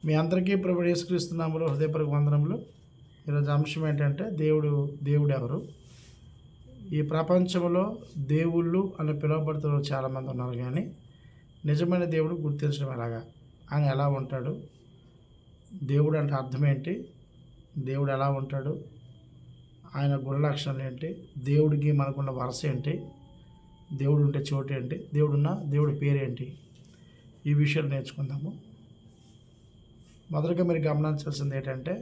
మీ అందరికీ ప్రభు యేసుక్రీస్తు నామములో హృదయపూర్వక వందనములు. ఈరోజు అంశం ఏంటంటే దేవుడు ఎవరు? ఈ ప్రపంచంలో దేవుళ్ళు అని పిలువబడుతున్న చాలామంది ఉన్నారు, కానీ నిజమైన దేవుడు గుర్తించడం ఎలాగా? ఆయన ఎలా ఉంటాడు? దేవుడు అంటే అర్థం ఏంటి? దేవుడు ఎలా ఉంటాడు? ఆయన గుణ లక్షణాలు ఏంటి? దేవుడికి మనకున్న వరుస ఏంటి? దేవుడు ఉంటే చోటు ఏంటి? దేవుడి పేరేంటి? ఈ విషయాలు నేర్చుకుందాము. మొదటగా మీరు గమనించాల్సింది ఏంటంటే,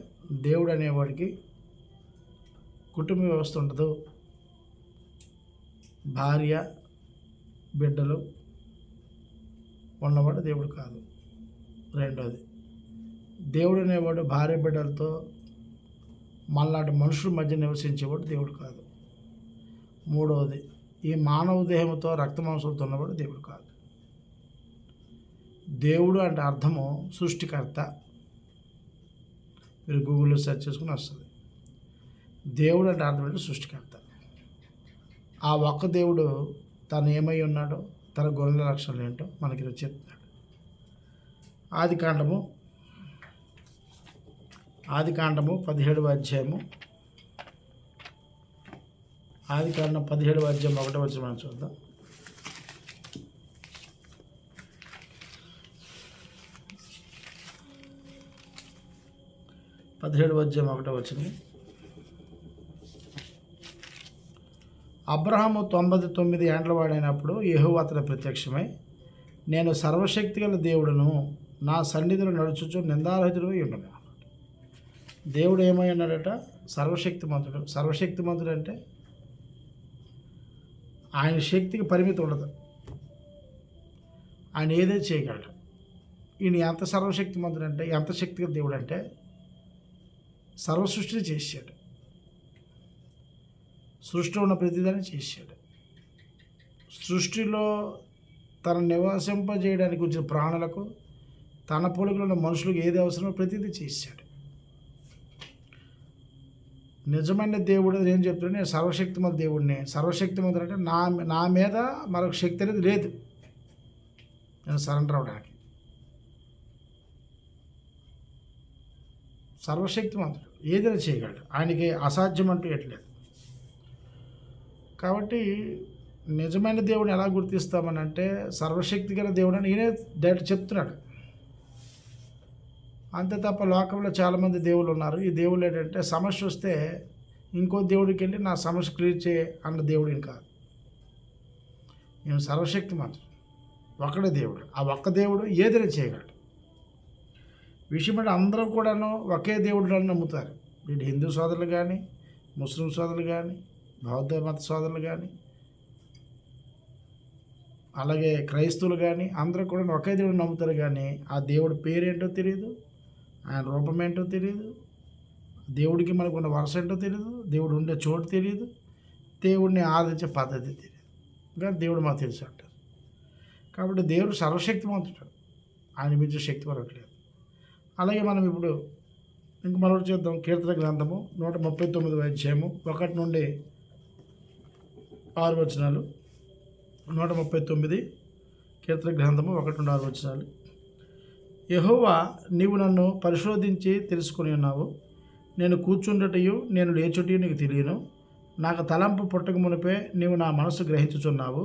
దేవుడు అనేవాడికి కుటుంబ వ్యవస్థ ఉండదు. భార్య బిడ్డలు ఉన్నవాడు దేవుడు కాదు. రెండోది, దేవుడు అనేవాడు భార్య బిడ్డలతో మనలాంటి మనుషుల మధ్య నివసించేవాడు దేవుడు కాదు. మూడవది, ఈ మానవ దేహంతో రక్తమాంసాలతో ఉన్నవాడు దేవుడు కాదు. దేవుడు అంటే అర్థము సృష్టికర్త. మీరు గూగుల్లో సెర్చ్ చేసుకుని వస్తుంది. దేవుడు అంటే అర్థం అంటే సృష్టికర్త. ఆ ఒక్క దేవుడు తను ఏమై ఉన్నాడో, తన గుణ లక్షణాలు ఏంటో మనకి ఈరోజు చెప్తున్నాడు. ఆదికాండము 17వ అధ్యాయము. ఆదికాండం 17వ అధ్యాయం 1వ వచనం మనం చూద్దాం. అధ్యాయం 1వ వచనం. అబ్రహాము 99 ఏండ్ల వాడైనప్పుడు యెహోవా అతని ప్రత్యక్షమై, నేను సర్వశక్తి గల దేవుడును, నా సన్నిధిలో నడుచుచు నిందారహితుడు ఉండను. దేవుడు ఏమై ఉన్నాడట? సర్వశక్తిమంతుడు. సర్వశక్తిమంతుడు అంటే ఆయన శక్తికి పరిమితి ఉండదు. ఆయన ఏదే చేయగలడు. ఈయన ఎంత సర్వశక్తిమంతుడు అంటే, ఎంత శక్తిగల దేవుడు అంటే, సర్వసృష్టిని చేశాడు. సృష్టిలో ఉన్న ప్రతిదాన్ని చేశాడు. సృష్టిలో తన నివాసింపజేయడానికి వచ్చిన ప్రాణులకు, తన పోలికలో ఉన్న మనుషులకు ఏది అవసరమో ప్రతిదీ చేశాడు. నిజమైన దేవుడు ఏం చెప్తున్నాడు? నేను సర్వశక్తిమంత దేవుడిని. సర్వశక్తిమంతుడు అంటే నా మీద మరొక శక్తి అనేది లేదు నేను సరెండర్ అవ్వడానికి. సర్వశక్తిమంతుడు, ఏదైనా చేయగలడు. ఆయనకి అసాధ్యం అంటూ ఎట్లేదు. కాబట్టి నిజమైన దేవుడిని ఎలా గుర్తిస్తామని అంటే, సర్వశక్తి గల దేవుడు అని ఈయనే డైరెక్ట్ చెప్తున్నాడు. అంతే తప్ప లోకంలో చాలామంది దేవుళ్ళు ఉన్నారు. ఈ దేవుళ్ళు ఏంటంటే, సమస్య వస్తే ఇంకో దేవుడికి వెళ్ళి నా సమస్య క్లియర్ చేయ అన్న దేవుడు ఏం కాదు. నేను సర్వశక్తిమంతుడు, ఒక్కడే దేవుడు. ఆ ఒక్క దేవుడు ఏదైనా చేయగలడు. విషయం అంటే అందరూ కూడాను ఒకే దేవుడు నమ్ముతారు. వీటి హిందూ సోదరులు కానీ, ముస్లిం సోదరులు కానీ, బౌద్ధ మత సోదరులు కానీ, అలాగే క్రైస్తవులు కానీ, అందరూ కూడా ఒకే దేవుడు నమ్ముతారు. కానీ ఆ దేవుడి పేరేంటో తెలియదు, ఆయన రూపం ఏంటో తెలియదు, దేవుడికి మనకు ఉన్న వరుస ఏంటో తెలియదు, దేవుడు ఉండే చోటు తెలియదు, దేవుడిని ఆరాధించే పద్ధతి తెలియదు. కానీ దేవుడు మాకు తెలుసు అంటారు. కాబట్టి దేవుడు సర్వశక్తిమంతుడు, ఆయన మించిన శక్తి మరొకలేదు. అలాగే మనం ఇప్పుడు మరొకటి చేద్దాం. కీర్తన గ్రంథము 139వ అధ్యాయము 1 నుండి 6 వచనాలు. 139 కీర్తన గ్రంథము 1 నుండి 6 వచనాలు. యెహోవా, నీవు నన్ను పరిశోధించి తెలుసుకుని ఉన్నావు. నేను కూర్చుండటయు నేను లేచుటయు నీకు తెలియను. నాకు తలంపు పుట్టక మునిపే నీవు నా మనసు గ్రహించుచున్నావు.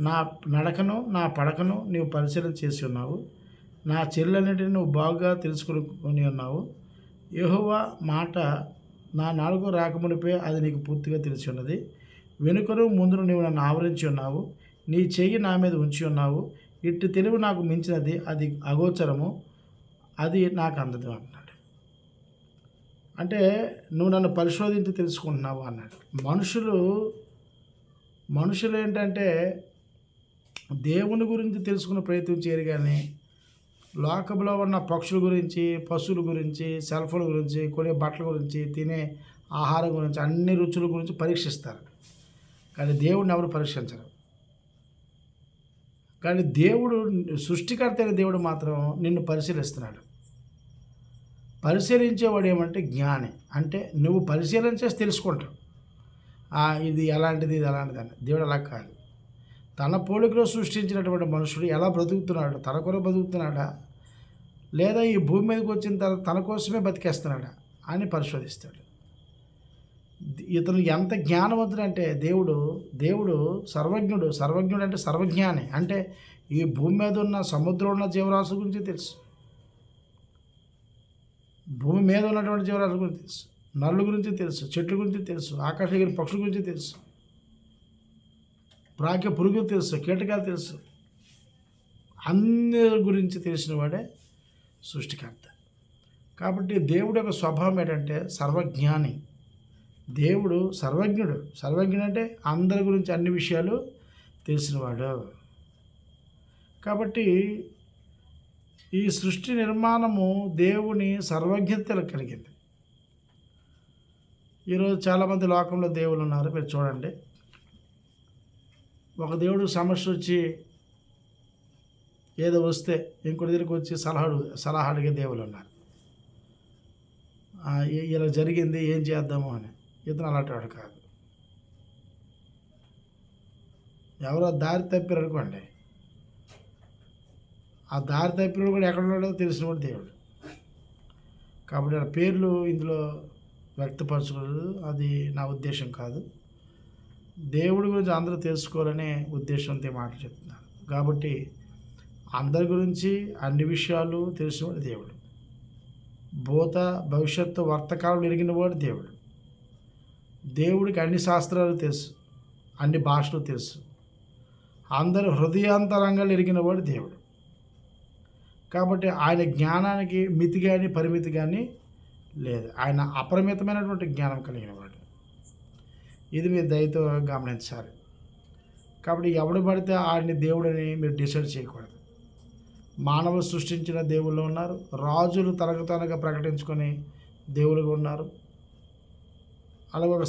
నా నడకను నా పడకను నీవు పరిశీలన చేసి ఉన్నావు. నా చర్యలన్నిటిని నువ్వు బాగా తెలుసుకొని ఉన్నావు. యెహోవా మాట నా నాలుగు రాకమునిపే అది నీకు పూర్తిగా తెలిసి ఉన్నది. వెనుకను ముందును నీవు నన్ను ఆవరించి ఉన్నావు. నీ చెయ్యి నా మీద ఉంచి ఉన్నావు. ఇట్టి తెలివి నాకు మించినది, అది అగోచరము, అది నాకు అందదు అన్నాడు. అంటే నువ్వు నన్ను పరిశోధించి తెలుసుకుంటున్నావు అన్నాడు. మనుషులు ఏంటంటే దేవుని గురించి తెలుసుకునే ప్రయత్నం చేయరు, కానీ లోకంలో ఉన్న పక్షుల గురించి, పశువుల గురించి, సెల్ఫోన్ల గురించి, కొనే బట్టల గురించి, తినే ఆహారం గురించి, అన్ని రుచుల గురించి పరీక్షిస్తారు. కానీ దేవుడిని ఎవరు పరీక్షించరు. కానీ దేవుడు, సృష్టికర్త అయిన దేవుడు మాత్రం నిన్ను పరిశీలిస్తున్నాడు. పరిశీలించేవాడు ఏమంటే జ్ఞాని. అంటే నువ్వు పరిశీలన చేసి తెలుసుకుంటావు, ఇది ఎలాంటిది, ఇది ఎలాంటిది అని. దేవుడు అలా కాదు. తన పోలికలో సృష్టించినటువంటి మనుషుడు ఎలా బ్రతుకుతున్నాడు? తన కొరకు బ్రతుకుతున్నాడా, లేదా ఈ భూమి మీదకి వచ్చిన తర్వాత తన కోసమే బతికేస్తున్నాడా అని పరిశోధిస్తాడు. ఇతను ఎంత జ్ఞానవంతుడు అంటే దేవుడు సర్వజ్ఞుడు అంటే సర్వజ్ఞాని. అంటే ఈ భూమి మీద ఉన్న సముద్రంలో ఉన్న జీవరాశుల గురించి తెలుసు, భూమి మీద ఉన్నటువంటి జీవరాశుల గురించి తెలుసు, నరుల గురించి తెలుసు, చెట్ల గురించి తెలుసు, ఆకాశ ఎగిరే పక్షుల గురించి తెలుసు, ప్రాకే పురుగులు తెలుసు, కీటకాలు తెలుసు. అందరి గురించి తెలిసిన వాడే సృష్టికర్త. కాబట్టి దేవుడు యొక్క స్వభావం ఏంటంటే సర్వజ్ఞాని. దేవుడు సర్వజ్ఞుడు అంటే అందరి గురించి అన్ని విషయాలు తెలిసినవాడు. కాబట్టి ఈ సృష్టి నిర్మాణము దేవుని సర్వజ్ఞతలు కలిగింది. ఈరోజు చాలామంది లోకంలో దేవుళ్ళు ఉన్నారు. మీరు చూడండి, ఒక దేవుడు సమస్య వచ్చి ఏదో వస్తే ఇంకొకటి దగ్గరికి వచ్చి సలహా అడిగే దేవుళ్ళు ఉన్నారు. ఇలా జరిగింది ఏం చేద్దాము అని. ఇతను అలాంటి వాడు కాదు. ఎవరో దారి తప్పారు అనుకోండి, ఆ దారి తప్పినోడు కూడా ఎక్కడ ఉన్నాడో తెలిసినవాడు దేవుడు. కాబట్టి ఆ పేర్లు ఇందులో వ్యక్తపరచకూడదు, అది నా ఉద్దేశం కాదు. దేవుడి గురించి అందరూ తెలుసుకోవాలనే ఉద్దేశంతో మాటలు చెప్తున్నాను. కాబట్టి అందరి గురించి అన్ని విషయాలు తెలిసినవాడు దేవుడు. భూత భవిష్యత్తు వర్తకాలను ఎరిగినవాడు దేవుడు. దేవుడికి అన్ని శాస్త్రాలు తెలుసు, అన్ని భాషలు తెలుసు, అందరి హృదయాంతరంగాలు ఎరిగినవాడు దేవుడు. కాబట్టి ఆయన జ్ఞానానికి మితి కానీ పరిమితి కానీ లేదు. ఆయన అపరిమితమైనటువంటి జ్ఞానం కలిగినవాడు. ఇది మీరు దయతో గమనించాలి. కాబట్టి ఎవడు పడితే ఆయన్ని దేవుడని మీరు డిసైడ్ చేయకూడదు. మానవులు సృష్టించిన దేవుళ్ళు ఉన్నారు, రాజులు తనకు తనగా ప్రకటించుకొని దేవులుగా ఉన్నారు. అలాగే ఒక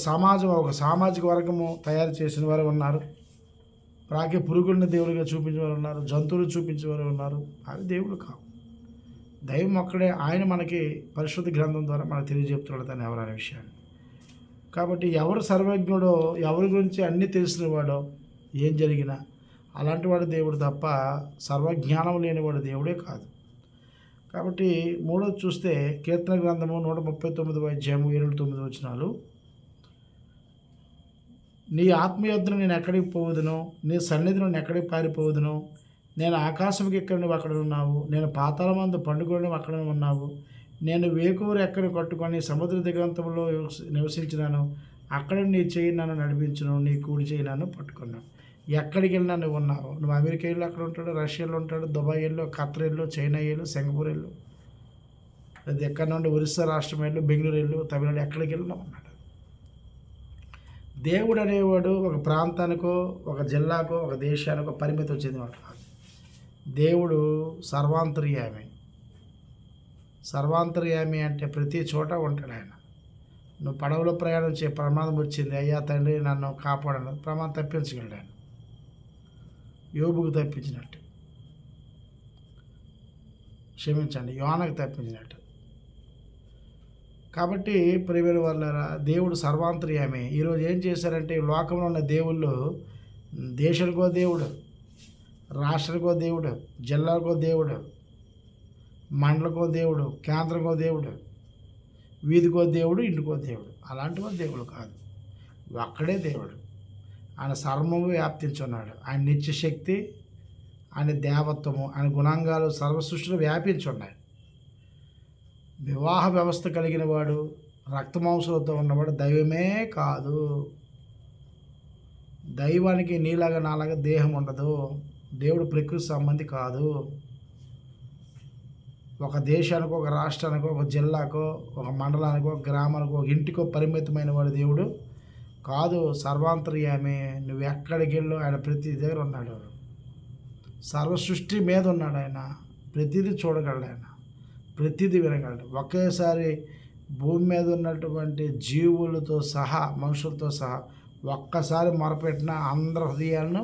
సామాజిక వర్గము తయారు చేసిన వారు ఉన్నారు. ప్రాకే పురుగులను దేవుడిగా చూపించేవారు ఉన్నారు, జంతువులు చూపించేవారు ఉన్నారు. అవి దేవుడు కావు. దైవం ఒక్కడే. ఆయన మనకి పరిశుద్ధ గ్రంథం ద్వారా మనకు తెలియజెప్తున్నాడు తను ఎవరనే విషయాన్ని. కాబట్టి ఎవరు సర్వజ్ఞుడో, ఎవరి గురించి అన్నీ తెలిసినవాడో, ఏం జరిగినా అలాంటి వాడు దేవుడు తప్ప సర్వజ్ఞానం లేనివాడు దేవుడే కాదు. కాబట్టి మూడోది చూస్తే కీర్తన గ్రంథము 139వ అధ్యాయము 7-9 వచనాలు. నీ ఆత్మయోధను నేను ఎక్కడికి పోవదును, నీ సన్నిధిని నేను ఎక్కడికి పారిపోవదును. నేను ఆకాశంకి ఎక్కడ నువ్వు అక్కడ ఉన్నావు, నేను పాతాళమందు పండుకొని నువ్వు అక్కడ ఉన్నావు. నేను వేకువరు ఎక్కడ కట్టుకొని సముద్ర దిగంతంలో నివసించినాను, అక్కడ నీ చేయి నన్ను నడిపించును, నీ కూడి చేయి నన్ను పట్టుకున్నాను. ఎక్కడికి వెళ్ళినా నువ్వు ఉన్నావు. నువ్వు అమెరికా వెళ్ళు అక్కడ ఉంటాడు, రష్యాలో ఉంటాడు, దుబాయ్ వెళ్ళు, ఖత్తర్ వెళ్ళు, చైనా వెళ్ళు, సింగపూర్ వెళ్ళు, అది ఎక్కడ నుండి ఒరిస్సా రాష్ట్రం వెళ్ళు, బెంగళూరు వెళ్ళు, తమిళనాడు ఎక్కడికి వెళ్ళినా ఉన్నాడు. దేవుడు అనేవాడు ఒక ప్రాంతానికో, ఒక జిల్లాకో, ఒక దేశానికో పరిమితి చెందినవాడు కాదు. దేవుడు సర్వాంతర్యామి అంటే ప్రతి చోట ఉంటాడు ఆయన. నువ్వు పడవలో ప్రయాణం ప్రమాదం వచ్చింది, అయ్యా తండ్రి నన్ను కాపాడను, ప్రమాదం తప్పించగలడు ఆయన. యోబుకు తప్పించినట్టు, యోనాకు తప్పించినట్టు. కాబట్టి ప్రియమైన వాళ్ళారా, దేవుడు సర్వాంతర్యామి. ఈరోజు ఏం చేశారంటే, లోకంలో ఉన్న దేవుళ్ళు దేశానికో దేవుడు, రాష్ట్రానికో దేవుడు, జిల్లాకో దేవుడు, మండలకో దేవుడు, కేంద్రకో దేవుడు, వీధికో దేవుడు, ఇంటికో దేవుడు. అలాంటి వాడు దేవుడు కాదు. ఒక్కడే దేవుడు. ఆయన సర్వము వ్యాప్తించున్నాడు. ఆయన నిత్యశక్తి, ఆయన దేవత్వము, ఆయన గుణాంగాలు సర్వసృష్టిలో వ్యాపించున్నాయి. వివాహ వ్యవస్థ కలిగిన వాడు, రక్తమాంసాలతో ఉన్నవాడు దైవమే కాదు. దైవానికి నీలాగా నాలాగా దేహం ఉండదు. దేవుడు ప్రకృతి సంబంధి కాదు. ఒక దేశానికో, ఒక రాష్ట్రానికో, ఒక జిల్లాకో, ఒక మండలానికో, ఒక గ్రామానికో, ఒక ఇంటికో పరిమితమైన వాడు దేవుడు కాదు. సర్వాంతర్యామి. నువ్వు ఎక్కడికి వెళ్ళు ఆయన ప్రతి దగ్గర ఉన్నాడు. సర్వసృష్టి మీద ఉన్నాడు ఆయన. ప్రతిదీ చూడగలడు ఆయన, ప్రతిదీ వినగలడు. ఒకేసారి భూమి మీద ఉన్నటువంటి జీవులతో సహా, మనుషులతో సహా ఒక్కసారి మొరపెట్టిన అందరి హృదయాలను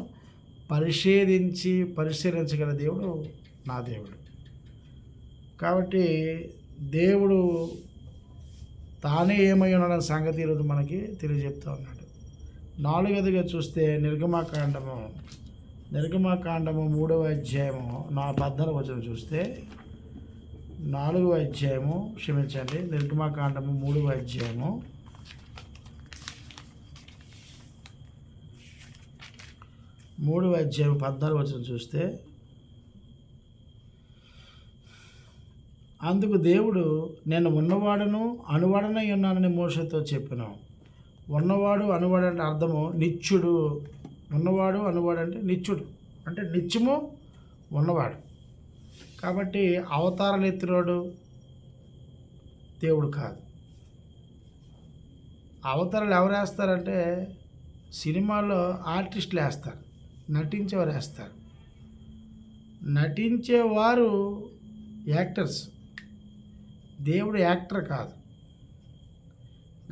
పరిశీలించగల దేవుడు నా దేవుడు. కాబట్టి దేవుడు తానే ఏమై ఉన్నాడన్న సంగతి ఈరోజు మనకి తెలియజెప్తూ ఉన్నాడు. 4వదిగా చూస్తే నిర్గమాకాండము 3వ అధ్యాయము 14వ వచనం చూస్తే, 4వ అధ్యాయము, క్షమించండి, నిర్గమాకాండము 3వ అధ్యాయము 14 వచనం చూస్తే, అందుకు దేవుడు, నేను ఉన్నవాడను అనువాడనై ఉన్నానని మోషేతో చెప్పాను. ఉన్నవాడు అనువాడు అంటే అర్థము నిత్యుడు. ఉన్నవాడు అనువాడు అంటే నిత్యుడు, అంటే నిత్యము ఉన్నవాడు. కాబట్టి అవతారాలు ఎత్తినోడు దేవుడు కాదు. అవతారాలు ఎవరు వేస్తారంటే సినిమాలో ఆర్టిస్టులు వేస్తారు, నటించేవారు వేస్తారు. నటించేవారు యాక్టర్స్, దేవుడు యాక్టర్ కాదు.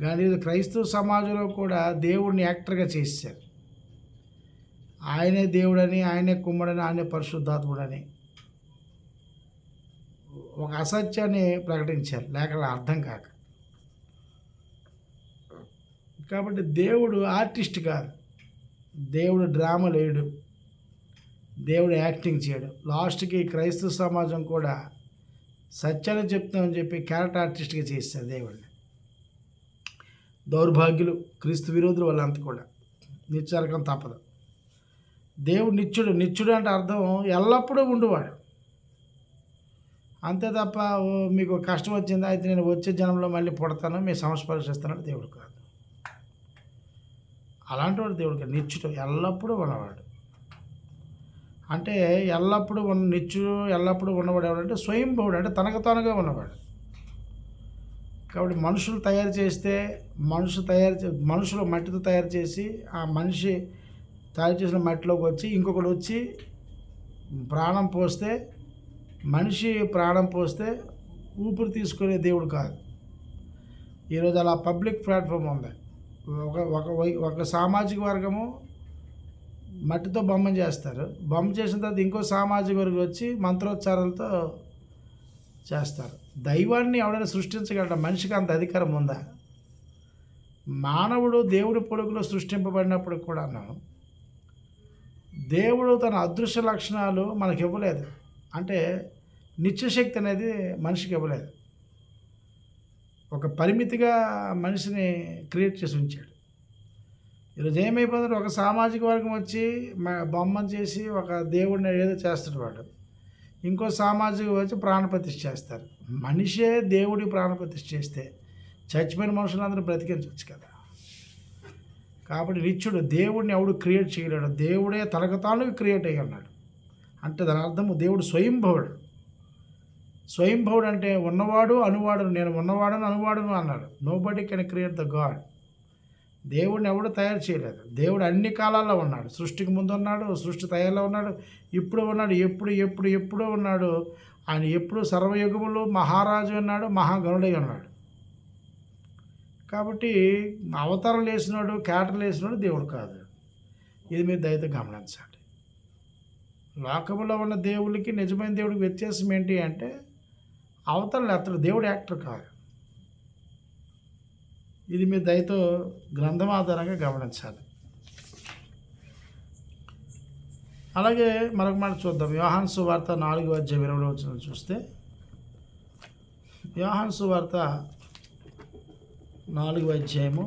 కానీ క్రైస్తవ సమాజంలో కూడా దేవుడిని యాక్టర్గా చేశారు. ఆయనే దేవుడని, ఆయనే కుమ్మడని, ఆయనే పరిశుద్ధాత్ముడని ఒక అసత్యాన్ని ప్రకటించారు, లేక అర్థం కాక. కాబట్టి దేవుడు ఆర్టిస్ట్ కాదు, దేవుడు డ్రామా లేడు, దేవుడు యాక్టింగ్ చేయడు. లాస్ట్కి క్రైస్తవ సమాజం కూడా సత్యాన్ని చెప్తామని చెప్పి క్యారెక్టర్ ఆర్టిస్ట్గా చేస్తారు దేవుడిని. దౌర్భాగ్యులు, క్రీస్తు విరోధులు వాళ్ళంతా కూడా నిత్యరకం తప్పదు. దేవుడు నిత్యుడు. నిత్యుడు అంటే అర్థం ఎల్లప్పుడూ ఉండేవాడు. అంతే తప్ప మీకు కష్టం వచ్చిందా అయితే నేను వచ్చే జనంలో మళ్ళీ పుడతాను, మీ సంస్పర్శిస్తానంటే దేవుడు కాదు. అలాంటి వాడు దేవుడు కాదు. నిత్యుడు, ఎల్లప్పుడూ ఉన్నవాడు. అంటే ఎల్లప్పుడూ నిత్యుడు, ఎల్లప్పుడూ ఉన్నవాడు ఎవడంటే స్వయంభవుడు, అంటే తనకు తానుగా ఉన్నవాడు. కాబట్టి మనుషులు తయారు చేస్తే, మనుషులు మట్టితో తయారు చేసి, ఆ మనిషి తయారు చేసిన మట్టిలోకి వచ్చి ఇంకొకటి వచ్చి ప్రాణం పోస్తే, మనిషి ప్రాణం పోస్తే ఊపిరి తీసుకునే దేవుడు కాదు. ఈరోజు అలా పబ్లిక్ ప్లాట్ఫామ్ ఉంది. ఒక సామాజిక వర్గము మట్టితో బొమ్మ చేస్తారు, బొమ్మ చేసిన తర్వాత ఇంకో సామాజిక వర్గం వచ్చి మంత్రోచ్చారాలతో చేస్తారు. దైవాన్ని ఎవడైనా సృష్టించగలరా? మనిషికి అంత అధికారం ఉందా? మానవుడు దేవుడి పొడుగులో సృష్టింపబడినప్పుడు కూడాను దేవుడు తన అదృశ్య లక్షణాలు మనకి ఇవ్వలేదు. అంటే నిత్యశక్తి అనేది మనిషికి ఇవ్వలేదు. ఒక పరిమితిగా మనిషిని క్రియేట్ చేసి ఉంచాడు. ఈరోజు ఏమైపోతుంది, ఒక సామాజిక వర్గం వచ్చి బొమ్మను చేసి ఒక దేవుడిని ఏదో చేస్తాడు వాడు, ఇంకో సామాజిక వచ్చి ప్రాణప్రతిష్ఠ చేస్తారు. మనిషే దేవుడి ప్రాణప్రతిష్ఠ చేస్తే చచ్చిపోయిన మనుషులందరూ బ్రతికించవచ్చు కదా. కాబట్టి నిత్యుడు, దేవుడిని ఎవడు క్రియేట్ చేయలేడు, దేవుడే తనకు తాను క్రియేట్ అయ్యి ఉన్నాడు. అంటే దాని అర్థము దేవుడు స్వయంభవుడు. స్వయంభవుడు అంటే ఉన్నవాడు అనువాడును, నేను ఉన్నవాడును అనువాడును అన్నాడు. Nobody can create the God. దేవుడిని ఎవడు తయారు చేయలేదు. దేవుడు అన్ని కాలాల్లో ఉన్నాడు. సృష్టికి ముందు ఉన్నాడు, సృష్టి తయారులో ఉన్నాడు, ఇప్పుడు ఉన్నాడు, ఎప్పుడూ ఉన్నాడు. ఆయన ఎప్పుడు సర్వయుగములు మహారాజు ఉన్నాడు, మహాగణుడై ఉన్నాడు. కాబట్టి అవతారాలు వేసినాడు, క్యాటర్లు వేసినాడు దేవుడు కాదు. ఇది మీరు దయతో గమనించండి. లోకంలో ఉన్న దేవుడికి నిజమైన దేవుడికి వ్యత్యాసం ఏంటి అంటే అవతారాలు ఎత్తడు, దేవుడు యాక్టర్ కాదు. ఇది మీరు దయతో గ్రంథం ఆధారంగా గమనించాలి. అలాగే మరొక మాట చూద్దాం. యోహాను సువార్త 4వ అధ్యాయం 20వ వచనం చూస్తే, యోహాను సువార్త 4వ అధ్యాయము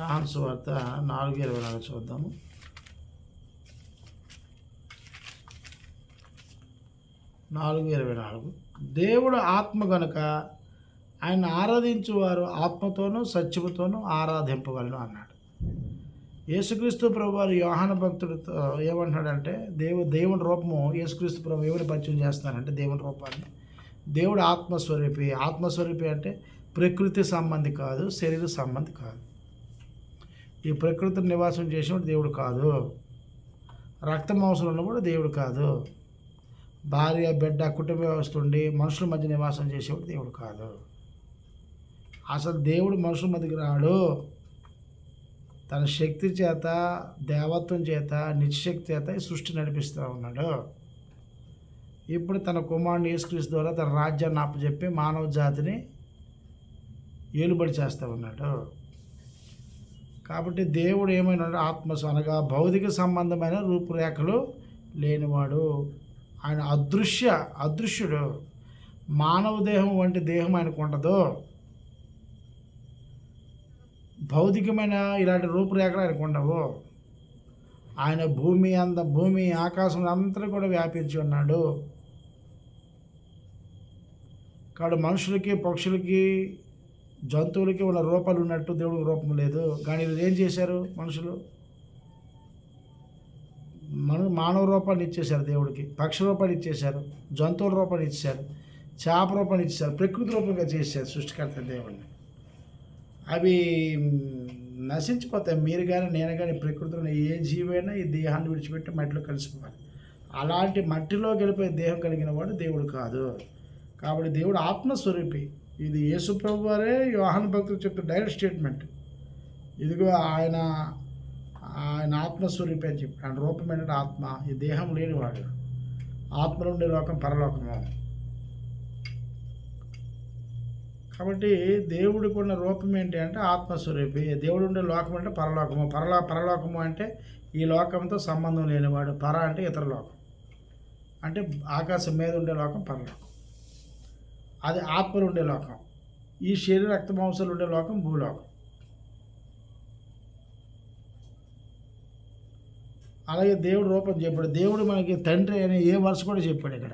4:24 చూద్దాము. దేవుడు ఆత్మ గనుక ఆయన ఆరాధించువారు ఆత్మతోనూ సత్యముతోనూ ఆరాధింపగలను అన్నాడు. యేసుక్రీస్తు ప్రభువారు యోహాను భక్తుడితో ఏమంటున్నాడంటే, దేవుని రూపము యేసుక్రీస్తు ప్రభు ఎవరు పరిచయం చేస్తున్నారంటే దేవుని రూపాన్ని. దేవుడు ఆత్మస్వరూపి. ఆత్మస్వరూపి అంటే ప్రకృతి సంబంధి కాదు, శరీర సంబంధి కాదు. ఈ ప్రకృతిని నివాసం చేసినప్పుడు దేవుడు కాదు. రక్త మాంసంలో ఉన్నప్పుడు దేవుడు కాదు. భార్య బిడ్డ కుటుంబ వ్యవస్థ ఉండి మనుషుల మధ్య నివాసం చేసేవాడు దేవుడు కాదు. అసలు దేవుడు మనుషుల మధ్యకి రాడు. తన శక్తి చేత, దేవత్వం చేత, నిత్యశక్తి చేత ఈ సృష్టి నడిపిస్తూ ఉన్నాడు. ఇప్పుడు తన కుమారుని యేసుక్రీస్తు ద్వారా తన రాజ్యాన్ని అప్పచెప్పి మానవ జాతిని ఏలుబడి చేస్తూ ఉన్నాడు. కాబట్టి దేవుడు ఏమైనా అనగా భౌతిక సంబంధమైన రూపురేఖలు లేనివాడు. ఆయన అదృశ్యుడు. మానవ దేహం వంటి దేహం ఆయనకు ఉండదు. భౌతికమైన ఇలాంటి రూపురేఖలు ఆయనకు ఉండవు. ఆయన భూమి ఆకాశం అంతా కూడా వ్యాపించి ఉన్నాడు. కాబట్టి మనుషులకి, పక్షులకి, జంతువులకి ఉన్న రూపాలు ఉన్నట్టు దేవుడికి రూపం లేదు. కానీ వీళ్ళు ఏం చేశారు? మనుషులు మానవ రూపాన్ని ఇచ్చేశారు దేవుడికి, పక్షి రూపాన్ని ఇచ్చేశారు, జంతువుల రూపాన్ని ఇచ్చేశారు, చేప రూపాన్ని ఇచ్చేశారు, ప్రకృతి రూపంగా చేశారు సృష్టికర్త దేవుడిని. అవి నశించిపోతాయి. మీరు కానీ నేను కానీ ప్రకృతిలో ఏ జీవైనా ఈ దేహాన్ని విడిచిపెట్టి మట్టిలో కలిసిపోవాలి. అలాంటి మట్టిలో గెలిపే దేహం కలిగిన వాడు దేవుడు కాదు. కాబట్టి దేవుడు ఆత్మస్వరూపి. ఇది యేసు ప్రభు వారే యోహాను భక్తులు చెప్తున్న డైరెక్ట్ స్టేట్మెంట్. ఇదిగో ఆయన ఆత్మస్వరూపి అని చెప్పి, ఆయన రూపం ఏంటంటే ఆత్మ. ఈ దేహం లేనివాడు. ఆత్మలో ఉండే లోకం పరలోకము. కాబట్టి దేవుడికి ఉన్న రూపం ఏంటి అంటే ఆత్మస్వరూపి. దేవుడు ఉండే లోకం అంటే పరలోకము. పరలోకము అంటే ఈ లోకంతో సంబంధం లేనివాడు. అంటే ఇతర లోకం, అంటే ఆకాశం మీద ఉండే లోకం పరలోకం. అది ఆత్మలు ఉండే లోకం. ఈ శరీర రక్త మాంసాలు ఉండే లోకం భూలోకం. అలాగే దేవుడు రూపం చెప్పాడు. దేవుడు మనకి తండ్రి అనే ఏ వర్ష కూడా చెప్పాడు ఇక్కడ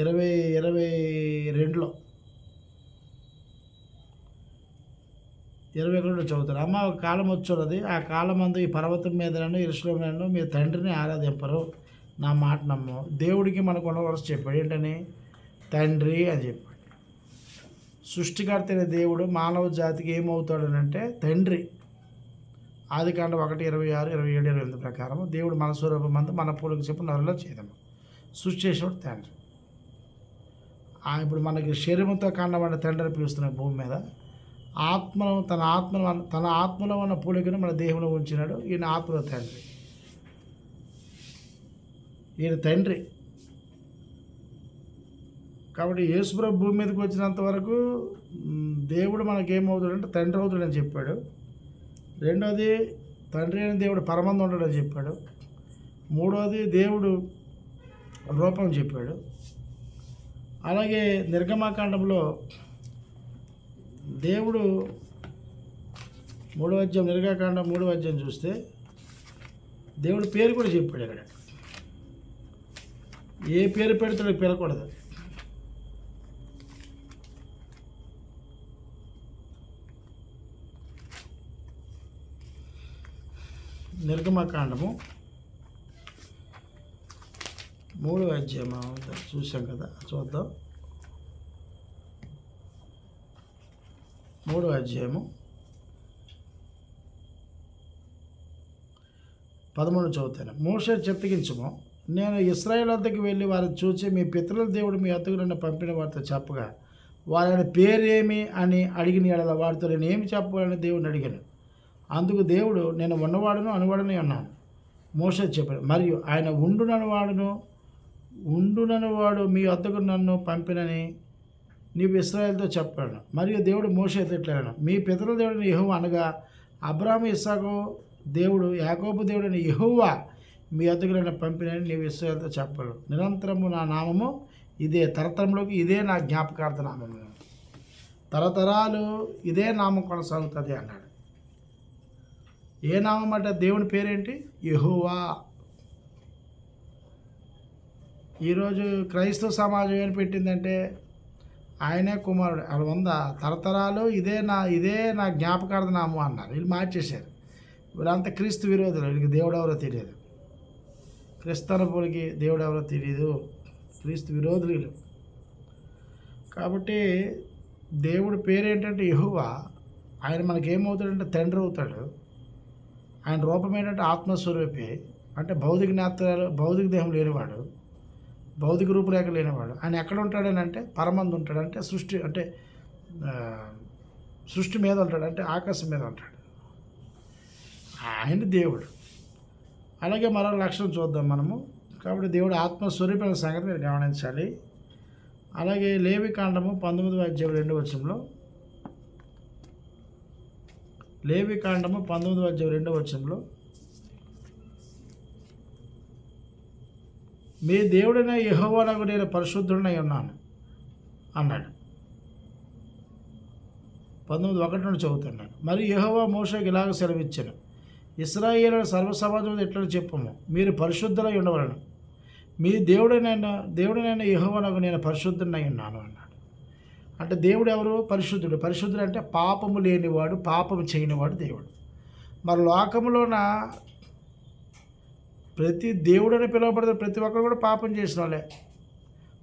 22:22 చదువుతారు. అమ్మ ఒక కాలం వచ్చున్నది, ఆ కాలం అందు ఈ పర్వతం మీదనను యెరూషలేమునందు మీ తండ్రిని ఆరాధింపరు, నా మాట నమ్ము. దేవుడికి మనకు ఉన్న వరుస చెప్పాడు. ఏంటని? తండ్రి అని చెప్పాడు. సృష్టికర్త అయిన దేవుడు మానవ జాతికి ఏమవుతాడనంటే తండ్రి. ఆదికాండం 1:26, 27, 28 ప్రకారం దేవుడు మన స్వరూపమందు మన పోలిక చెప్పు నరులో చేద్దాము. సృష్టి చేసినప్పుడు తండ్రి. ఇప్పుడు మనకి శరీరంతో కాండమైన తండ్రిని పిలుస్తున్నాయి భూమి మీద. తన ఆత్మలో ఉన్న పోలికను మన దేహంలో ఉంచినాడు. ఈయన ఆత్మలో తండ్రి. ఈయన తండ్రి. కాబట్టి యేసుప్రభు భూమి మీదకి వచ్చినంత వరకు దేవుడు మనకేమవుతాడంటే తండ్రి అవుతాడని చెప్పాడు. రెండోది, తండ్రి అయిన దేవుడు పరమందు ఉంటాడని చెప్పాడు. మూడోది, దేవుడు రూపం చెప్పాడు. అలాగే నిర్గమాకాండంలో దేవుడు 3వ అధ్యాయం, నిర్గమాకాండం 3వ అధ్యాయం చూస్తే దేవుడు పేరు కూడా చెప్పాడు. ఇక్కడ ఏ పేరు పెడితే పిలకూడదు. నిర్గమకాండము 3వ అధ్యాయం చూసాం కదా, చూద్దాం. 3వ అధ్యాయము 13 చదువుతాను. మోషే చిత్తగించుము, నేను ఇశ్రాయేలు వద్దకు వెళ్ళి వారిని చూచి మీ పితరుల దేవుడు మీ వద్దకు నన్ను పంపిన వారితో చెప్పగా వారి పేరేమి అని అడిగిన ఎడల వారితో నేను ఏమి చెప్పాలని దేవుడిని అడిగాను. అందుకు దేవుడు, నేను ఉన్నవాడును అనువాడని అన్నాను. మోషే చెప్పాడు, మరియు ఆయన ఉండుననువాడు మీ వద్దకు నన్ను పంపినని నీవు ఇశ్రాయేలుతో చెప్పాడు. మరియు దేవుడు మోషేతో ఇట్లన్నాడు, మీ పితరుల దేవుడిని యెహోవా అనగా అబ్రాహాము, ఇస్సాకు దేవుడు, యాకోబు దేవుడని యెహోవా మీ వద్దకు నన్ను పంపినని నీవు ఇశ్రాయేలుతో చెప్పాడు. నిరంతరము నా నామము ఇదే, తరతరంలోకి ఇదే నా జ్ఞాపకార్థ నామము, తరతరాలు ఇదే నామం కొనసాగుతుంది అన్నాడు. ఏ నామం అంటే దేవుని పేరేంటి? యెహోవా. ఈరోజు క్రైస్తవ సమాజం ఏం పెట్టిందంటే ఆయనే కుమారుడు అలా ఉందా, తరతరాలు ఇదే నా జ్ఞాపకార్థ నామం అన్నారు. వీళ్ళు మార్చేశారు. వీళ్ళంతా క్రీస్తు విరోధులు. వీళ్ళకి దేవుడు ఎవరో తెలియదు. క్రిస్తనపులకి దేవుడు ఎవరో తెలియదు. క్రీస్తు విరోధులు వీళ్ళు. కాబట్టి దేవుడి పేరేంటంటే యెహోవా. ఆయన మనకేమవుతాడంటే తండ్రి అవుతాడు. ఆయన రూపం ఏంటంటే ఆత్మస్వరూపి, అంటే భౌతిక దేహం లేనివాడు, భౌతిక రూపురేఖ లేనివాడు. ఆయన ఎక్కడ ఉంటాడని అంటే పరమందు ఉంటాడు. అంటే సృష్టి మీద ఉంటాడు, అంటే ఆకాశం మీద ఉంటాడు. ఆయన దేవుడు. అలాగే మరో లక్షణం చూద్దాం మనము. కాబట్టి దేవుడు ఆత్మస్వరూపమైన సంగతి మీరు గమనించాలి. అలాగే లేవికాండము 19వ అధ్యాయం 2వ వచనంలో, లేవికాండము 19:2 మీ దేవుడైన యెహోవానగు నేను పరిశుద్ధుడనై ఉన్నాను అన్నాడు. 19:1 నుండి చదువుతున్నాను. మరి యెహోవా మోషేకి ఇలాగ సెలవిచ్చాను, ఇశ్రాయేలు సర్వసమాజం ఎట్లా చెప్పము, మీరు పరిశుద్ధులై ఉండవలను, మీ దేవుడైన యెహోవానగు నేను పరిశుద్ధుడనై ఉన్నాను అన్నాడు. అంటే దేవుడు ఎవరు? పరిశుద్ధుడు. పరిశుద్ధుడు అంటే పాపము లేనివాడు, పాపము చేయనివాడు దేవుడు. మరి లోకములోన ప్రతి దేవుడని పిలువబడిన ప్రతి ఒక్కరు కూడా పాపం చేసిన వాళ్ళే.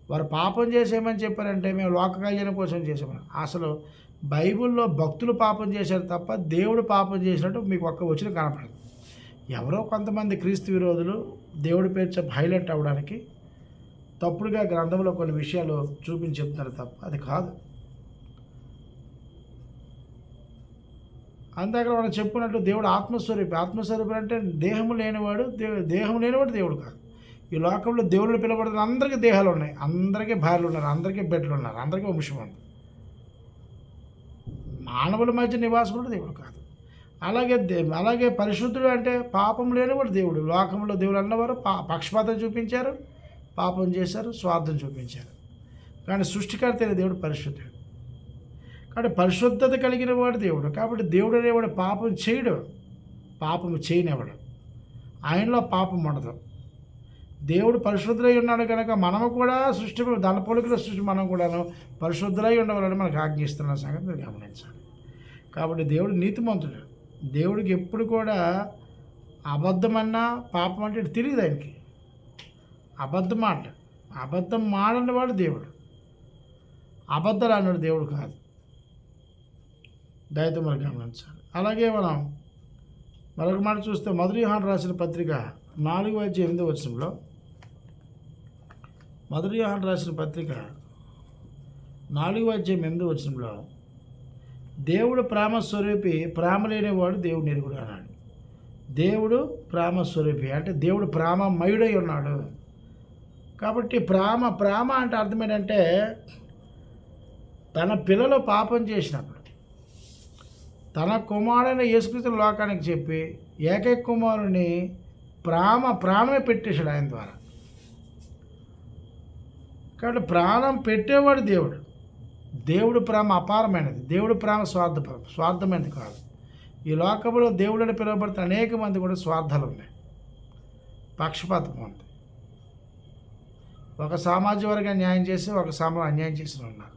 వారు పాపం చేసేమని చెప్పారంటే మేము లోక కళ్యాణం కోసం చేసామని. అసలు బైబిల్లో భక్తులు పాపం చేశారు తప్ప దేవుడు పాపం చేసినట్టు మీకు ఒక్క వచ్చిన కనపడదు. ఎవరో కొంతమంది క్రీస్తు విరోధులు దేవుడి పేరు హైలైట్ అవ్వడానికి తప్పుడుగా గ్రంథంలో కొన్ని విషయాలు చూపించి చెప్తున్నారు తప్ప అది కాదు. అందాక మనం చెప్పుకున్నట్టు దేవుడు ఆత్మస్వరూపి. ఆత్మస్వరూపి అంటే దేహము లేనివాడు దేవుడు కాదు. ఈ లోకంలో దేవుళ్ళు పిలవబడుతున్న అందరికీ దేహాలు ఉన్నాయి, అందరికీ భార్యలు ఉన్నారు, అందరికీ బిడ్డలు ఉన్నారు, అందరికీ వంశం ఉంది. మానవుల మధ్య నివాసముడు దేవుడు కాదు. అలాగే పరిశుద్ధుడు అంటే పాపం లేనివాడు దేవుడు. లోకంలో దేవుడు అన్నవారు పక్షపాతం చూపించారు, పాపం చేశారు, స్వార్థం చూపించారు. కానీ సృష్టికర్త అయిన దేవుడు పరిశుద్ధుడు. కాబట్టి పరిశుద్ధత కలిగిన వాడు దేవుడు. కాబట్టి దేవుడు అనేవాడు పాపం చేయడు, పాపం చేయనివాడు. ఆయనలో పాపం ఉండదు. దేవుడు పరిశుద్ధులై ఉన్నాడు కనుక మనము కూడా దాని పోలికల సృష్టి మనం కూడాను పరిశుద్ధులై ఉండవాలని మనకు ఆజ్ఞిస్తున్న సంగతి మీరు గమనించాలి. కాబట్టి దేవుడు నీతిమంతుడు. దేవుడికి ఎప్పుడు కూడా అబద్ధమన్నా పాపం అంటే తెలియదు ఆయనకి. అబద్ధం మాడని వాడు దేవుడు. అబద్ధాలు అన్నాడు దేవుడు కాదు. దయతో మనం గమనించాలి. అలాగే మనం మరొక మాట చూస్తే మొదటి యోహాను రాసిన పత్రిక 4:8 మొదటి యోహాను రాసిన పత్రిక 4:8 దేవుడు ప్రేమస్వరూపి, ప్రేమ లేనివాడు దేవుడు ఎరుగుడు అన్నాడు. దేవుడు ప్రేమస్వరూపి అంటే దేవుడు ప్రేమమయుడై ఉన్నాడు. కాబట్టి ప్రేమ అంటే అర్థం ఏంటంటే తన పిల్లలు పాపం చేసినప్పుడు తన కుమారుడైన యేసుక్రీస్తు లోకానికి చెప్పి ఏకైక కుమారుని ప్రాణమే పెట్టేశాడు ఆయన ద్వారా. కాబట్టి ప్రాణం పెట్టేవాడు దేవుడు. దేవుడు ప్రేమ అపారమైనది. దేవుడు ప్రేమ స్వార్థమైనది కాదు. ఈ లోకంలో దేవుడని పిలువబడుతున్న అనేక మంది కూడా స్వార్థాలు ఉన్నాయి, పక్షపాతం ఉంది. ఒక సామాజిక వర్గాన్ని న్యాయం చేసి ఒక సామాజిక అన్యాయం చేసిన ఉన్నారు.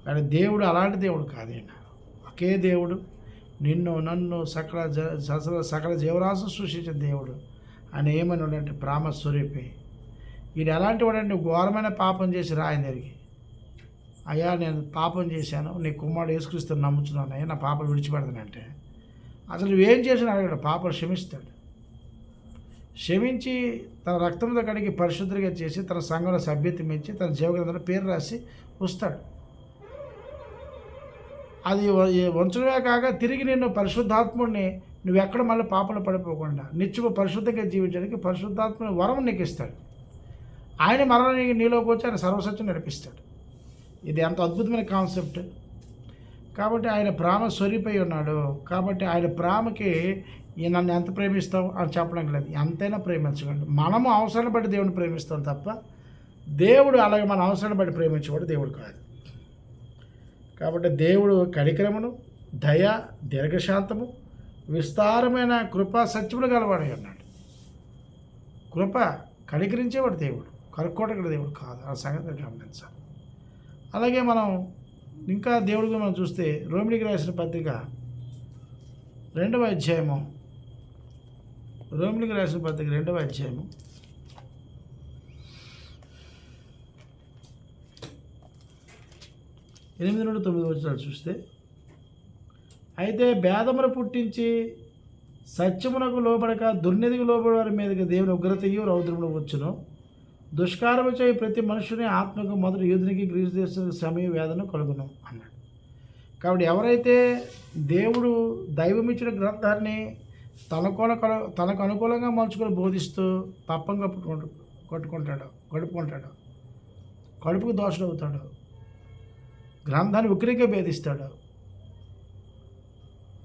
కానీ దేవుడు అలాంటి దేవుడు కాదేనా. ఒకే దేవుడు నిన్ను నన్ను సకల జీవరాశి సృష్టించిన దేవుడు అని ఏమని ఉండంటే ప్రేమ స్వరూపి. ఇది ఎలాంటి వాడంటే ఘోరమైన పాపం చేసి రాయని దగ్గరికి, అయ్యా నేను పాపం చేశాను, నీ కుమారుడు యేసుక్రీస్తుని నమ్ముతున్నాను, అయ్యా నా పాపలు విడిచిపెడతానంటే అసలు నువ్వేం చేసినా అడగడు, పాపలు క్షమిస్తాడు. క్షమించి తన రక్తంతో కడిగి పరిశుద్ధంగా చేసి తన సంఘంలో సభ్యత్వం ఇచ్చి తన జీవగ్రంథంలో పేరు రాసి వస్తాడు. అది వంచడమే కాక తిరిగి నిన్ను పరిశుద్ధాత్ముడిని నువ్వెక్కడ మళ్ళీ పాపలు పడిపోకుండా నిత్యము పరిశుద్ధంగా జీవించడానికి పరిశుద్ధాత్మని వరం నీకు ఇస్తాడు. ఆయన మరణ నీలోకి వచ్చి ఆయన సర్వసత్యం నడిపిస్తాడు. ఇది ఎంత అద్భుతమైన కాన్సెప్ట్. కాబట్టి ఆయన ప్రేమ స్వరూపై ఉన్నాడు. కాబట్టి ఆయన ప్రేమకి నన్ను ఎంత ప్రేమిస్తావు అని చెప్పడం లేదు, ఎంతైనా ప్రేమించగలడు. మనము అవసరాన్ని బట్టి దేవుడిని ప్రేమిస్తాం తప్ప దేవుడు అలాగే మన అవసరాన్ని బట్టి ప్రేమించేవాడు దేవుడు కాదు. కాబట్టి దేవుడు కనికరమును, దయ, దీర్ఘశాంతము, విస్తారమైన కృపా సత్యములు గలవాడై ఉన్నాడు. కృప కనికరించేవాడు దేవుడు, కరుక్కోటగల దేవుడు కాదు. ఆ సంగతి గమనించాలి. అలాగే మనం ఇంకా దేవుడిగా మనం చూస్తే రోమిలికి రాసిన పత్రిక 2వ అధ్యాయము 8-9 చూస్తే, అయితే భేదమును పుట్టించి సత్యమునకు లోబడక దుర్నీతికి లోబడి వారి మీదకి దేవుని ఉగ్రతయు రౌద్రమును వచ్చును. దుష్కారము చేయి ప్రతి మనుషుని ఆత్మకు మొదటి యూదునికి గ్రీసు దేశానికి సమయ వేదన కలుగును అన్నాడు. కాబట్టి ఎవరైతే దేవుడు దైవమిచ్చిన గ్రంథాన్ని తనకు అనుకూలంగా మలుచుకొని బోధిస్తూ పప్పం గడుపుకుంటాడు, కడుపుకు దోషుడవుతాడు, గ్రంథాన్ని ఉక్కిరిగా భేదిస్తాడు,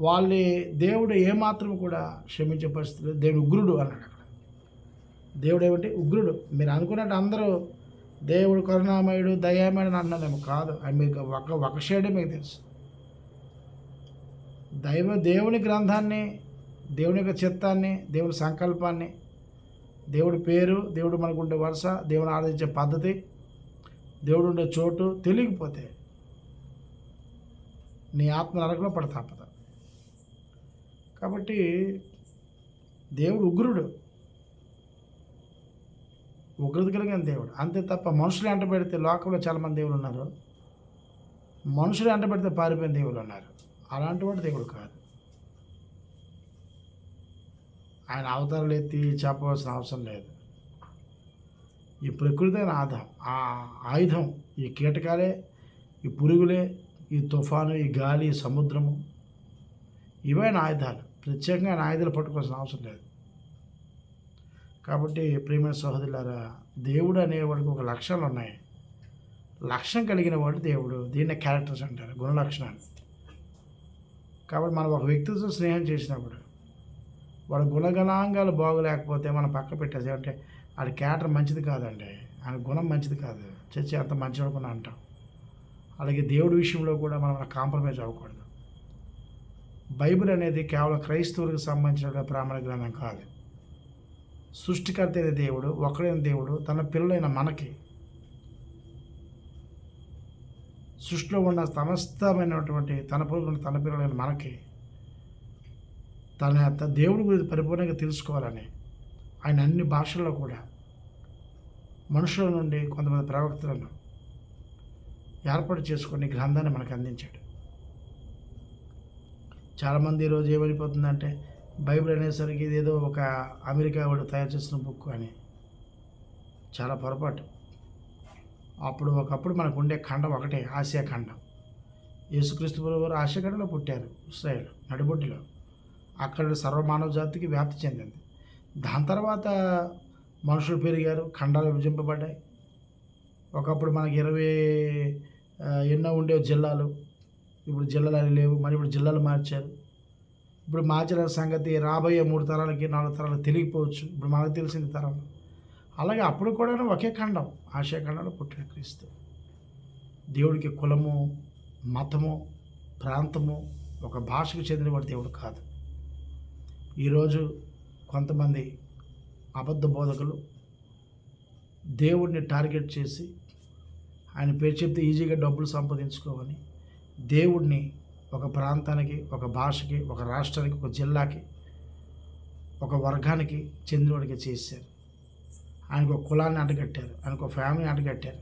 వాళ్ళని దేవుడు ఏమాత్రం కూడా క్షమించే పరిస్థితి. దేవుడు ఉగ్రుడు అన్నాడు అక్కడ. దేవుడు ఏమిటి? ఉగ్రుడు. మీరు అనుకున్నట్టు అందరూ దేవుడు కరుణామయుడు దయామయుడు అన్నదేమో కాదు. అది మీకు ఒక షేడే మీకు తెలుసు. దేవుని గ్రంథాన్ని, దేవుని యొక్క చిత్తాన్ని, దేవుని సంకల్పాన్ని, దేవుడి పేరు, దేవుడు మనకు ఉండే వరుస, దేవుని ఆరాధించే పద్ధతి, దేవుడు ఉండే చోటు తెలియకపోతే నీ ఆత్మ నరకలో పడతాపద. కాబట్టి దేవుడు ఉగ్రుడు, ఉగ్రత కలిగిన దేవుడు. అంతే తప్ప మనుషులు ఎంట పెడితే, లోకంలో చాలామంది దేవుళ్ళు ఉన్నారు, మనుషులు ఎంట పెడితే పారిపోయిన దేవుళ్ళు ఉన్నారు. అలాంటి వాడు దేవుడు కాదు. ఆయన అవతారాలు ఎత్తి చెప్పవలసిన అవసరం లేదు. ఈ ప్రకృతి అయిన ఆయుధం ఈ కీటకాలే, ఈ పురుగులే, ఈ తుఫాను, ఈ గాలి, ఈ సముద్రము, ఇవైన ఆయుధాలు. ప్రత్యేకంగా ఆయన ఆయుధాలు పట్టుకోవాల్సిన అవసరం లేదు. కాబట్టి ప్రియమైన సహోదరులారా, దేవుడు అనేవాడికి ఒక లక్షణాలు ఉన్నాయి. లక్షణం కలిగిన వాడు దేవుడు. దీన్నే క్యారెక్టర్స్ అంటారు, గుణ లక్షణాలు. కాబట్టి మనం ఒక వ్యక్తితో స్నేహం చేసినప్పుడు వాడు గుణగణాంగాలు బాగోలేకపోతే మనం పక్క పెట్టేసి, అంటే వాడి క్యారెక్టర్ మంచిది కాదండి, ఆయన గుణం మంచిది కాదు, చచ్చి అంత మంచివాడుకుని అంటాం. అలాగే దేవుడి విషయంలో కూడా మనం కాంప్రమైజ్ అవ్వకూడదు. బైబిల్ అనేది కేవలం క్రైస్తవులకు సంబంధించిన ప్రామాణిక గ్రంథం కాదు. సృష్టికర్త అయిన దేవుడు, ఒకడైన దేవుడు తన పిల్లలైన మనకి, సృష్టిలో ఉన్న సమస్తమైనటువంటి తన పిల్లలైన మనకి తన దేవుడి గురించి పరిపూర్ణంగా తెలుసుకోవాలని ఆయన అన్ని భాషల్లో కూడా మనుషుల నుండి కొంతమంది ప్రవక్తలను ఏర్పాటు చేసుకుని గ్రంథాన్ని మనకు అందించాడు. చాలామంది ఈరోజు ఏమైపోతుందంటే బైబిల్ అనేసరికి ఇదేదో ఒక అమెరికా వాడు తయారు చేసిన బుక్ అని. చాలా పొరపాటు. ఒకప్పుడు మనకు ఉండే ఖండం ఒకటే, ఆసియా ఖండం. యేసుక్రీస్తు వారు ఆసియా ఖండంలో పుట్టారు, ఇశ్రాయేల్ నడిబొడ్డులో. అక్కడ సర్వమానవ జాతికి వ్యాప్తి చెందింది. దాని తర్వాత మనుషులు పెరిగారు, ఖండాలు విభజింపబడ్డాయి. ఒకప్పుడు మనకి 20 ఎన్నో ఉండేవి జిల్లాలు, ఇప్పుడు జిల్లాలు అని లేవు. మరి ఇప్పుడు జిల్లాలు మార్చారు. ఇప్పుడు మార్చిన సంగతి రాబోయే 3 తరాలకి 4 తరాలకు తెలియకపోవచ్చు. ఇప్పుడు మనకు తెలిసింది తరం. అలాగే అప్పుడు కూడా ఒకే ఖండం, ఆసియా ఖండంలో పుట్టిన క్రీస్తు. దేవుడికి కులము, మతము, ప్రాంతము, ఒక భాషకు చెందినవాడు దేవుడు కాదు. ఈరోజు కొంతమంది అబద్ధ బోధకులు దేవుడిని టార్గెట్ చేసి ఆయన పేరు చెప్తే ఈజీగా డబ్బులు సంపాదించుకోవని దేవుడిని ఒక ప్రాంతానికి, ఒక భాషకి, ఒక రాష్ట్రానికి, ఒక జిల్లాకి, ఒక వర్గానికి చెందినవాడికి చేశారు. ఆయనకు ఒక కులాన్ని అంటగట్టారు, ఆయనకు ఒక ఫ్యామిలీ అంటగట్టారు.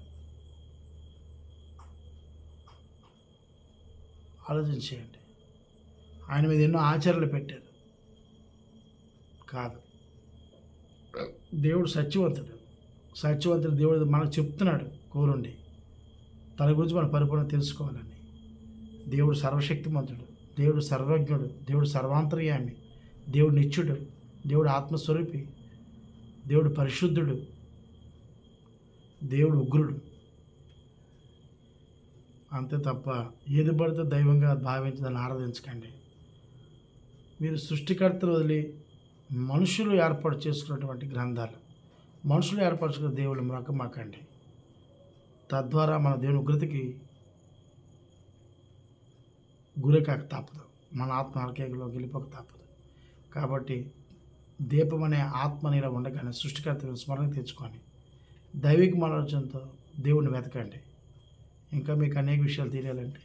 ఆలోచించేయండి. ఆయన మీద ఎన్నో ఆచరణలు పెట్టారు. కాదు, దేవుడు సత్యవంతుడు. దేవుడు మనకు చెప్తున్నాడు కోరుండి, తన గురించి మనం పరిపూర్ణ తెలుసుకోవాలని. దేవుడు సర్వశక్తిమంతుడు, దేవుడు సర్వజ్ఞుడు, దేవుడు సర్వాంతర్యామి, దేవుడు నిత్యుడు, దేవుడు ఆత్మస్వరూపి, దేవుడు పరిశుద్ధుడు, దేవుడు ఉగ్రుడు. అంతే తప్ప ఏది పడితే దైవంగా భావించి దాన్ని ఆరాధించకండి. మీరు సృష్టికర్తలు వదిలి మనుషులు ఏర్పాటు చేసుకున్నటువంటి గ్రంథాలు, మనుషులు ఏర్పరచుకున్న దేవుళ్ళు మొక్కమాకండి. తద్వారా మన దేవుని ఉగ్రతకి గురికాక తప్పదు, మన ఆత్మ నరకేకలో గెలిపోక తప్పదు. కాబట్టి దీపం అనే ఆత్మ నీలో ఉండగానే సృష్టికర్తను స్మరణ తెచ్చుకొని దైవిక ఆలోచనతో దేవుడిని వెతకండి. ఇంకా మీకు అనేక విషయాలు తెలియాలంటే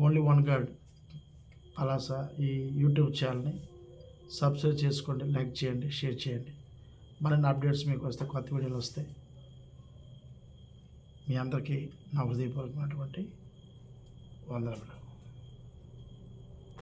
ఓన్లీ వన్ గాడ్ పలాస ఈ యూట్యూబ్ ఛానల్ని సబ్స్క్రైబ్ చేసుకోండి, లైక్ చేయండి, షేర్ చేయండి. మరిన్ని అప్డేట్స్ మీకు వస్తే, కొత్త వీడియోలు వస్తాయి. మీ అందరికీ నా హృదయపూర్వకమైనటువంటి వందనములు.